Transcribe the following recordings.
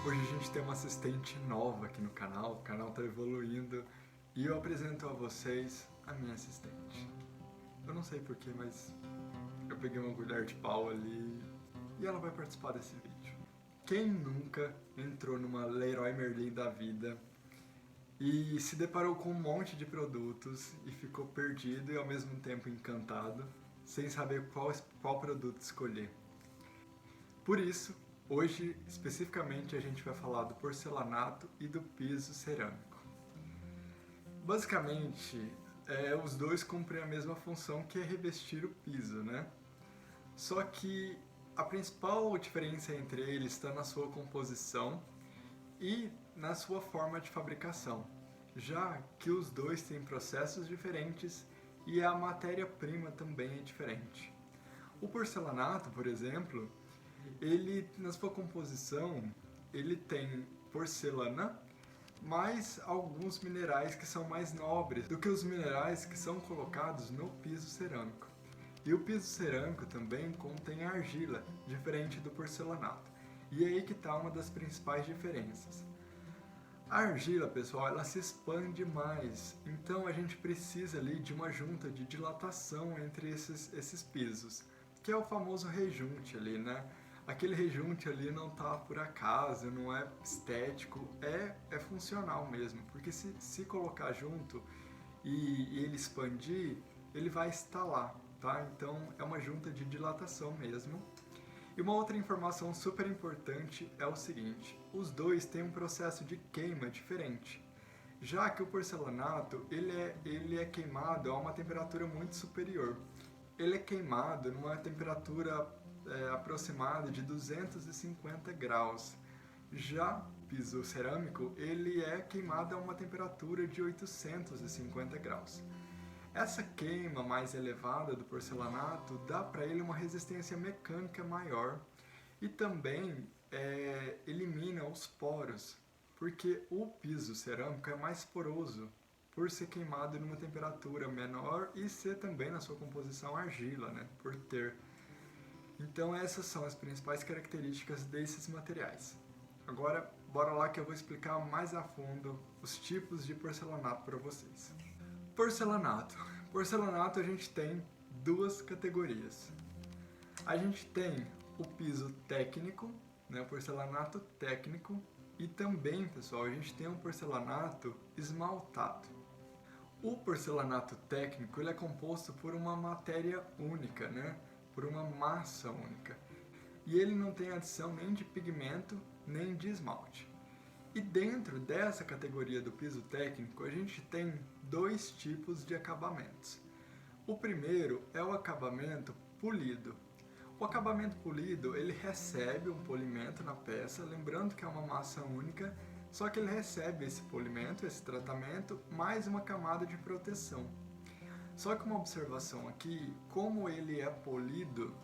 Hoje a gente tem uma assistente nova aqui no canal, o canal está evoluindo e eu apresento a vocês a minha assistente. Eu não sei porquê, mas eu peguei uma colher de pau ali e ela vai participar desse vídeo. Quem nunca entrou numa Leroy Merlin da vida e se deparou com um monte de produtos e ficou perdido e ao mesmo tempo encantado, sem saber qual produto escolher? Por isso, hoje, especificamente, a gente vai falar do porcelanato e do piso cerâmico. Basicamente, os dois cumprem a mesma função, que é revestir o piso, né? Só que a principal diferença entre eles está na sua composição e na sua forma de fabricação, já que os dois têm processos diferentes e a matéria-prima também é diferente. O porcelanato, por exemplo, ele, na sua composição, ele tem porcelana, mais alguns minerais que são mais nobres do que os minerais que são colocados no piso cerâmico. E o piso cerâmico também contém argila, diferente do porcelanato. E é aí que está uma das principais diferenças. A argila, pessoal, ela se expande mais, então a gente precisa ali de uma junta de dilatação entre esses pisos, que é o famoso rejunte ali, né? Aquele rejunte ali não tá por acaso, não é estético, é funcional mesmo, porque se colocar junto e ele expandir, ele vai estalar, tá? Então é uma junta de dilatação mesmo. E uma outra informação super importante é o seguinte: os dois têm um processo de queima diferente, já que o porcelanato ele é queimado a uma temperatura muito superior. Ele é queimado numa temperatura aproximada de 250 graus. Já o piso cerâmico ele é queimado a uma temperatura de 850 graus. Essa queima mais elevada do porcelanato dá para ele uma resistência mecânica maior e também elimina os poros, porque o piso cerâmico é mais poroso por ser queimado numa temperatura menor e ser também na sua composição argila, né, por ter. Então essas são as principais características desses materiais. Agora, bora lá que eu vou explicar mais a fundo os tipos de porcelanato para vocês. Porcelanato. Porcelanato a gente tem duas categorias. A gente tem o piso técnico, né, o porcelanato técnico, e também, pessoal, a gente tem um porcelanato esmaltado. O porcelanato técnico ele é composto por uma matéria única, né, por uma massa única, e ele não tem adição nem de pigmento nem de esmalte. E dentro dessa categoria do piso técnico, a gente tem dois tipos de acabamentos. O primeiro é o acabamento polido. O acabamento polido, ele recebe um polimento na peça, lembrando que é uma massa única, só que ele recebe esse polimento, esse tratamento, mais uma camada de proteção. Só que uma observação aqui, como ele é polido,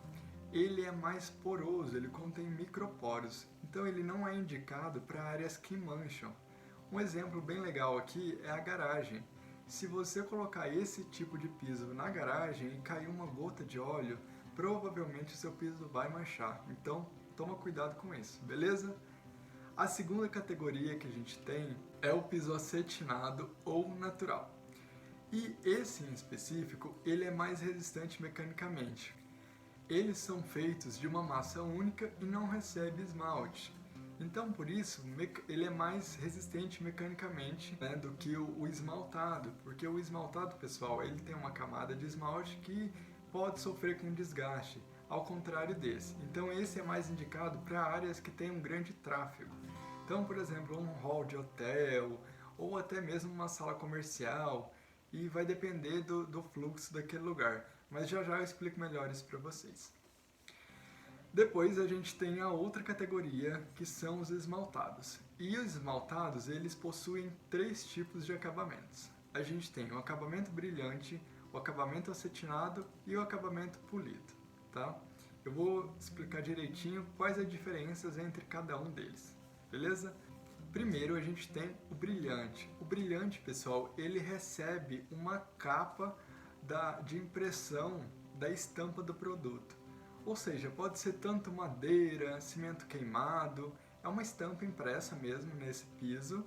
ele é mais poroso, ele contém microporos, então ele não é indicado para áreas que mancham. Um exemplo bem legal aqui é a garagem. Se você colocar esse tipo de piso na garagem e cair uma gota de óleo, provavelmente o seu piso vai manchar, então toma cuidado com isso, beleza? A segunda categoria que a gente tem é o piso acetinado ou natural. E esse em específico, ele é mais resistente mecanicamente. Eles são feitos de uma massa única e não recebe esmalte. Então, por isso, ele é mais resistente mecanicamente, né, do que o esmaltado. Porque o esmaltado, pessoal, ele tem uma camada de esmalte que pode sofrer com desgaste, ao contrário desse. Então, esse é mais indicado para áreas que têm um grande tráfego. Então, por exemplo, um hall de hotel ou até mesmo uma sala comercial, e vai depender do fluxo daquele lugar. Mas já já eu explico melhor isso para vocês. Depois a gente tem a outra categoria, que são os esmaltados. E os esmaltados, eles possuem três tipos de acabamentos. A gente tem o acabamento brilhante, o acabamento acetinado e o acabamento polido, tá? Eu vou explicar direitinho quais as diferenças entre cada um deles, beleza? Primeiro a gente tem o brilhante. O brilhante, pessoal, ele recebe uma capa de impressão da estampa do produto. Ou seja, pode ser tanto madeira, cimento queimado, é uma estampa impressa mesmo nesse piso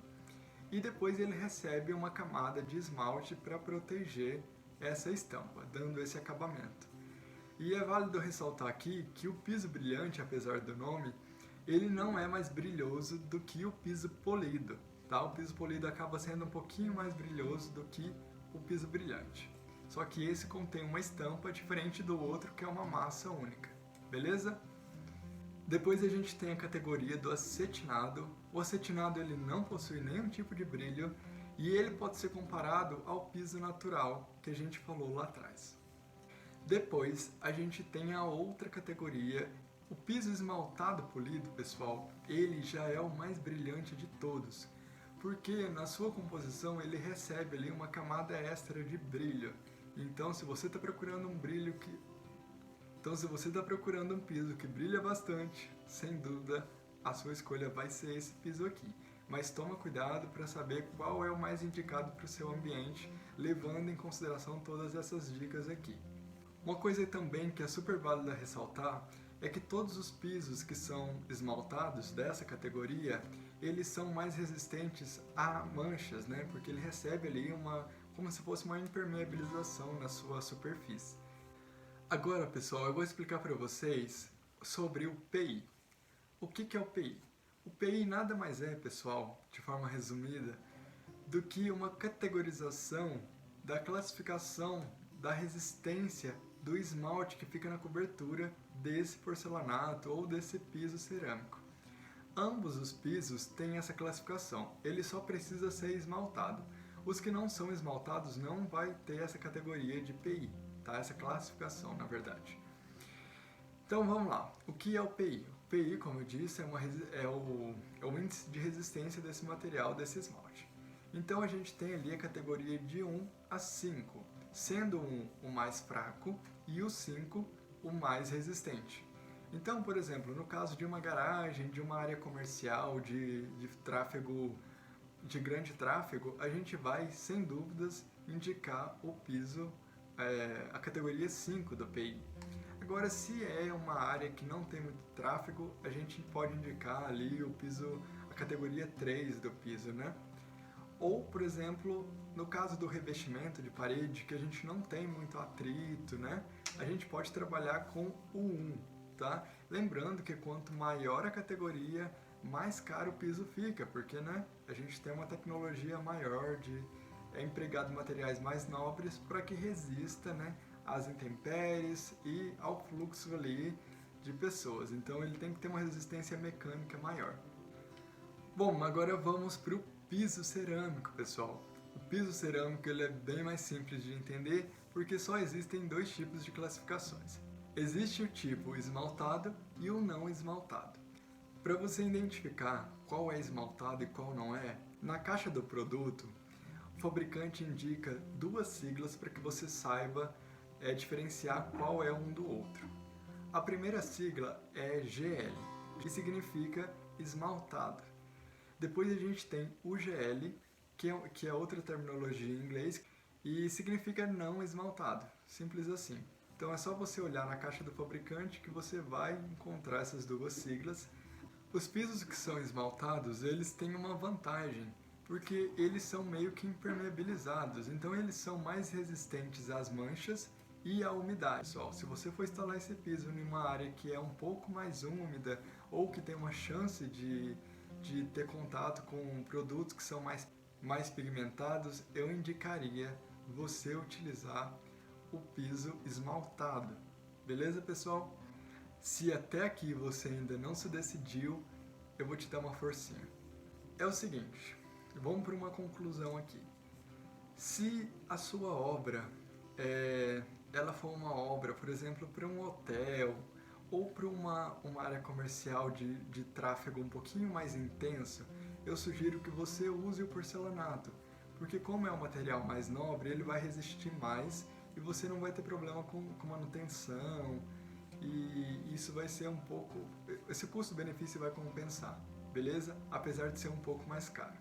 e depois ele recebe uma camada de esmalte para proteger essa estampa, dando esse acabamento. E é válido ressaltar aqui que o piso brilhante, apesar do nome, ele não é mais brilhoso do que o piso polido, tá? O piso polido acaba sendo um pouquinho mais brilhoso do que o piso brilhante. Só que esse contém uma estampa diferente do outro, que é uma massa única, beleza? Depois a gente tem a categoria do acetinado. O acetinado ele não possui nenhum tipo de brilho e ele pode ser comparado ao piso natural que a gente falou lá atrás. Depois a gente tem a outra categoria. O piso esmaltado polido, pessoal, ele já é o mais brilhante de todos, porque na sua composição ele recebe ali uma camada extra de brilho. Então, se você está procurando um piso que brilha bastante, sem dúvida a sua escolha vai ser esse piso aqui. Mas toma cuidado para saber qual é o mais indicado para o seu ambiente, levando em consideração todas essas dicas aqui. Uma coisa também que é super válida ressaltar é que todos os pisos que são esmaltados dessa categoria, eles são mais resistentes a manchas, né? Porque ele recebe ali como se fosse uma impermeabilização na sua superfície. Agora, pessoal, eu vou explicar para vocês sobre o PI. O que é o PI? O PI nada mais é, pessoal, de forma resumida, do que uma categorização da classificação da resistência do esmalte que fica na cobertura desse porcelanato ou desse piso cerâmico. Ambos os pisos têm essa classificação, ele só precisa ser esmaltado. Os que não são esmaltados não vai ter essa categoria de PI, tá? Essa classificação, na verdade. Então vamos lá, o que é o PI? O PI, como eu disse, é o índice de resistência desse material, desse esmalte. Então a gente tem ali a categoria de 1 a 5, sendo 1 o mais fraco e o 5 o mais resistente. Então, por exemplo, no caso de uma garagem, de uma área comercial, de tráfego, de grande tráfego, a gente vai, sem dúvidas, indicar o piso, a categoria 5 do PI. Agora, se é uma área que não tem muito tráfego, a gente pode indicar ali o piso, a categoria 3 do piso, né? Ou, por exemplo, no caso do revestimento de parede, que a gente não tem muito atrito, né? A gente pode trabalhar com o 1, tá? Lembrando que quanto maior a categoria, mais caro o piso fica, porque, né, a gente tem uma tecnologia maior de empregado materiais mais nobres para que resista, né, às intempéries e ao fluxo ali de pessoas. Então ele tem que ter uma resistência mecânica maior. Bom, agora vamos para o piso cerâmico, pessoal. O piso cerâmico ele é bem mais simples de entender porque só existem dois tipos de classificações. Existe o tipo esmaltado e o não esmaltado. Para você identificar qual é esmaltado e qual não é, na caixa do produto, o fabricante indica duas siglas para que você saiba diferenciar qual é um do outro. A primeira sigla é GL, que significa esmaltado. Depois a gente tem o GL, que é outra terminologia em inglês, e significa não esmaltado, simples assim. Então é só você olhar na caixa do fabricante que você vai encontrar essas duas siglas. Os pisos que são esmaltados, eles têm uma vantagem, porque eles são meio que impermeabilizados, então eles são mais resistentes às manchas e à umidade. Pessoal, se você for instalar esse piso em uma área que é um pouco mais úmida ou que tem uma chance de ter contato com produtos que são mais pigmentados, eu indicaria você utilizar o piso esmaltado. Beleza, pessoal? Se até aqui você ainda não se decidiu, eu vou te dar uma forcinha. É o seguinte, vamos para uma conclusão aqui. Se a sua obra ela for uma obra, por exemplo, para um hotel ou para uma área comercial de tráfego um pouquinho mais intenso, eu sugiro que você use o porcelanato, porque como é um material mais nobre, ele vai resistir mais e você não vai ter problema com manutenção, e isso vai ser esse custo-benefício vai compensar, beleza? Apesar de ser um pouco mais caro.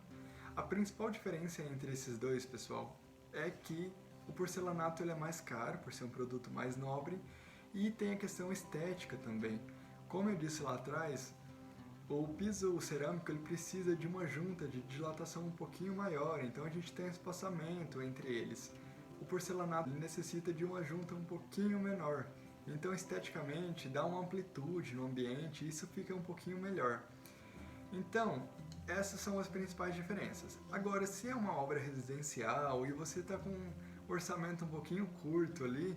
A principal diferença entre esses dois, pessoal, é que o porcelanato ele é mais caro, por ser um produto mais nobre, e tem a questão estética também. Como eu disse lá atrás, O piso cerâmico ele precisa de uma junta de dilatação um pouquinho maior, então a gente tem espaçamento entre eles. O porcelanato ele necessita de uma junta um pouquinho menor, então esteticamente dá uma amplitude no ambiente e isso fica um pouquinho melhor. Então, essas são as principais diferenças. Agora, se é uma obra residencial e você está com um orçamento um pouquinho curto ali,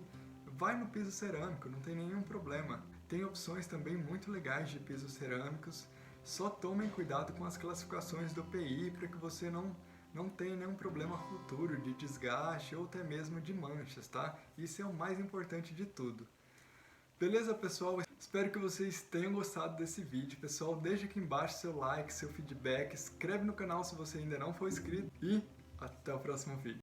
vai no piso cerâmico, não tem nenhum problema. Tem opções também muito legais de pisos cerâmicos, só tomem cuidado com as classificações do PI para que você não tenha nenhum problema futuro de desgaste ou até mesmo de manchas, tá? Isso é o mais importante de tudo. Beleza, pessoal? Espero que vocês tenham gostado desse vídeo. Pessoal, deixa aqui embaixo seu like, seu feedback, inscreve no canal se você ainda não for inscrito e até o próximo vídeo.